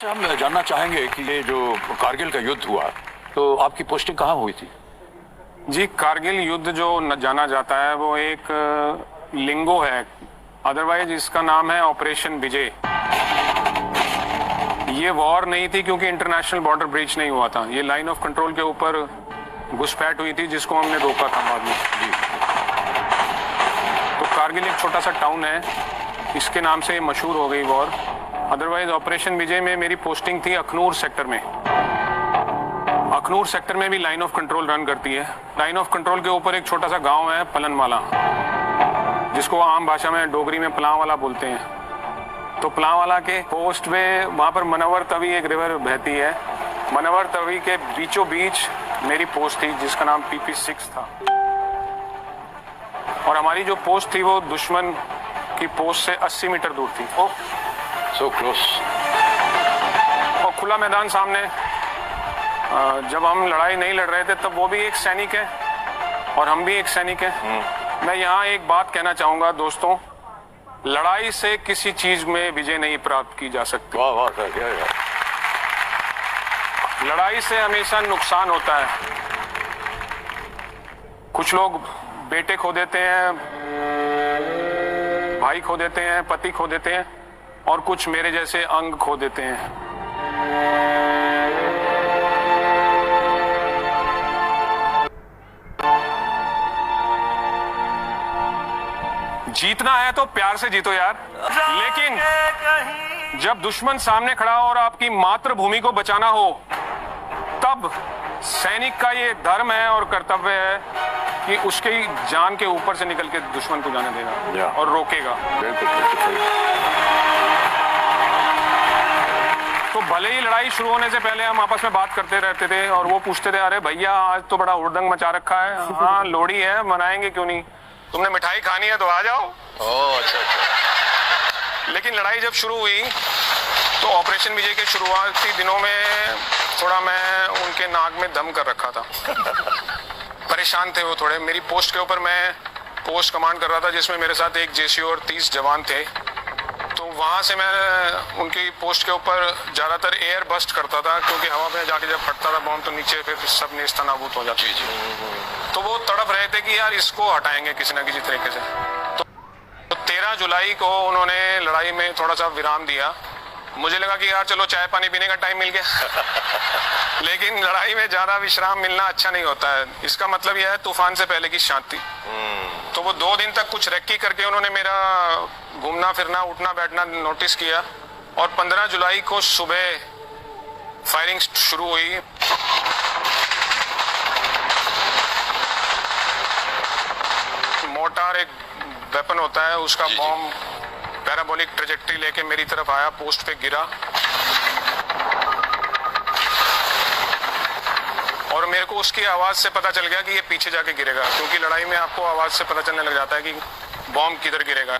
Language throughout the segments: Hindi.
हम जानना चाहेंगे कि ये जो कारगिल का युद्ध हुआ तो आपकी पोस्टिंग कहाँ हुई थी? जी, कारगिल युद्ध जो जाना जाता है वो एक लिंगो है, अदरवाइज इसका नाम है ऑपरेशन विजय। ये वॉर नहीं थी क्योंकि इंटरनेशनल बॉर्डर ब्रीच नहीं हुआ था, ये लाइन ऑफ कंट्रोल के ऊपर घुसपैठ हुई थी जिसको हमने रोका था बाद में। जी, तो कारगिल एक छोटा सा टाउन है, इसके नाम से मशहूर हो गई वॉर। अदरवाइज ऑपरेशन विजय में मेरी पोस्टिंग थी अखनूर सेक्टर में। अखनूर सेक्टर में भी लाइन ऑफ कंट्रोल रन करती है। लाइन ऑफ कंट्रोल के ऊपर एक छोटा सा गांव है पलनवाला, जिसको आम भाषा में डोगरी में पलांवाला बोलते हैं। तो पलांवाला के पोस्ट पे वहां पर मनवर तवी एक रिवर बहती है। मनवर तवी के बीचों बीच मेरी पोस्ट थी जिसका नाम PP6 था। और हमारी जो पोस्ट थी वो दुश्मन की पोस्ट से 80 मीटर दूर थी। So close. और खुला मैदान सामने। जब हम लड़ाई नहीं लड़ रहे थे तब वो भी एक सैनिक है और हम भी एक सैनिक हैं। मैं यहाँ एक बात कहना चाहूंगा दोस्तों, लड़ाई से किसी चीज में विजय नहीं प्राप्त की जा सकती। वाह वाह सर, क्या है? लड़ाई से हमेशा नुकसान होता है। कुछ लोग बेटे खो देते हैं, भाई खो देते हैं, पति खो देते हैं, और कुछ मेरे जैसे अंग खो देते हैं। जीतना है तो प्यार से जीतो यार, लेकिन जब दुश्मन सामने खड़ा हो और आपकी मातृभूमि को बचाना हो, तब सैनिक का ये धर्म है और कर्तव्य है कि उसके जान के ऊपर से निकल के दुश्मन को जाने देगा और रोकेगा। तो भले ही लड़ाई शुरू होने से पहले हम आपस में बात करते रहते थे और वो पूछते थे, अरे भैया आज तो बड़ा हुड़दंग मचा रखा है। हाँ, लोहड़ी है, मनाएंगे क्यों नहीं, तुमने मिठाई खानी है तो आ जाओ। अच्छा। लेकिन लड़ाई जब शुरू हुई तो ऑपरेशन विजय के शुरुआती दिनों में थोड़ा मैं उनके नाक में दम कर रखा था। परेशान थे वो थोड़े। मेरी पोस्ट के ऊपर मैं पोस्ट कमांड कर रहा था जिसमें मेरे साथ एक JCO और 30 जवान थे। तो वहां से मैं उनकी पोस्ट के ऊपर ज्यादातर एयर बस्ट करता था, क्योंकि हवा में जाके जब फटता था बॉम्ब तो नीचे फिर सब नेस्तनाबूद हो जाती थी। तो वो तड़प रहे थे कि यार इसको हटाएंगे किसी ना किसी तरीके से। तो 13 जुलाई को उन्होंने लड़ाई में थोड़ा सा विराम दिया। मुझे लगा कि यार चलो चाय पानी पीने का टाइम मिल गया। लेकिन लड़ाई में ज्यादा विश्राम मिलना अच्छा नहीं होता है। इसका मतलब यह है तूफान से पहले की शांति। तो वो 2 दिन तक कुछ रेक्की करके उन्होंने मेरा घूमना फिरना उठना बैठना नोटिस किया, और 15 जुलाई को सुबह फायरिंग शुरू हुई। मोर्टार एक वेपन होता है, उसका बॉम्ब पैराबोलिक ट्रेजेक्ट्री लेके मेरी तरफ आया, पोस्ट पे गिरा और मेरे को उसकी आवाज से पता चल गया कि ये पीछे जाके गिरेगा, क्योंकि लड़ाई में आपको आवाज से पता चलने लग जाता है कि बॉम्ब किधर गिरेगा।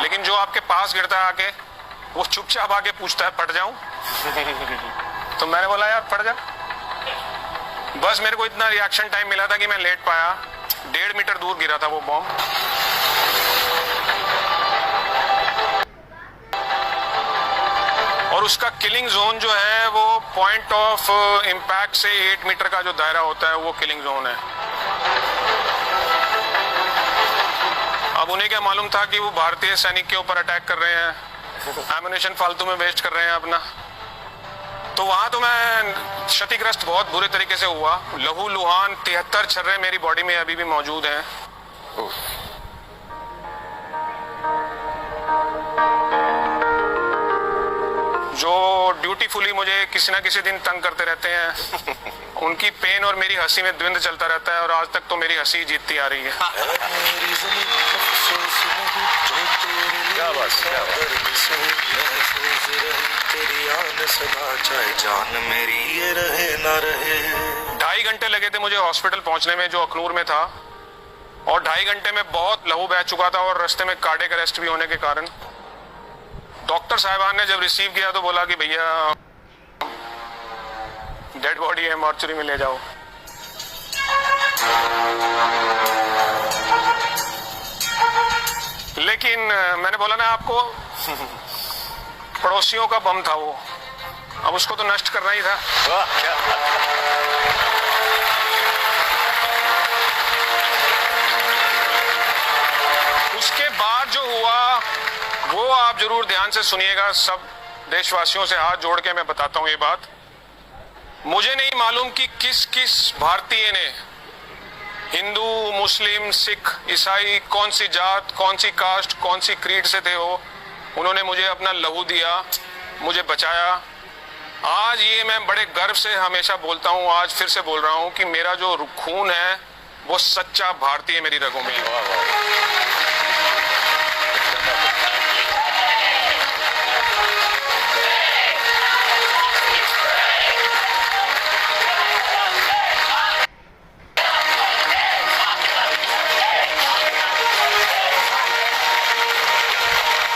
लेकिन जो आपके पास गिरता है आके, वो चुपचाप आके पूछता है फट जाऊं? तो मैंने बोला यार फट जा। बस मेरे को इतना रिएक्शन टाइम मिला था कि मैं लेट पाया। 1.5 मीटर दूर गिरा था वो बॉम्ब। और उसका किलिंग जोन जो है वो पॉइंट ऑफ इंपैक्ट से 8 मीटर का जो दायरा होता है वो किलिंग जोन है। अब उन्हें क्या मालूम था कि वो भारतीय सैनिक के ऊपर अटैक कर रहे हैं, एम्युनिशन फालतू में वेस्ट कर रहे हैं अपना। तो वहां तो मैं क्षतिग्रस्त बहुत बुरे तरीके से हुआ। लहू लुहान 73 छर्रे मेरी बॉडी में अभी भी मौजूद हैं। जो ड्यूटीफुली मुझे किसी ना किसी दिन तंग करते रहते हैं, उनकी पेन और मेरी हंसी में द्वंद्व चलता रहता है, और आज तक तो मेरी हंसी जीतती आ रही है। क्या बात, क्या बात। जान मेरी ये रहे ना रहे। 2.5 घंटे लगे थे मुझे हॉस्पिटल पहुंचने में, जो अखनूर में था, और 2.5 घंटे में बहुत लहू बह चुका था और रास्ते में कार्डियक अरेस्ट भी होने के कारण। डॉक्टर साहिबान ने जब रिसीव किया तो बोला कि भैया डेड बॉडी है, मॉर्चरी में ले जाओ। लेकिन मैंने बोला ना आपको, पड़ोसियों का बम था वो, अब उसको तो नष्ट करना ही था। वाह, क्या बात है। उसके बाद जो हुआ वो आप जरूर ध्यान से सुनिएगा। सब देशवासियों से हाथ जोड़ के मैं बताता हूं ये बात। मुझे नहीं मालूम कि किस किस भारतीय ने, हिंदू, मुस्लिम, सिख, ईसाई, कौन सी जात, कौन सी कास्ट, कौन सी क्रीड से थे वो, उन्होंने मुझे अपना लहू दिया, मुझे बचाया। आज ये मैं बड़े गर्व से हमेशा बोलता हूँ, आज फिर से बोल रहा हूँ कि मेरा जो खून है वो सच्चा भारतीय मेरी रगों में है।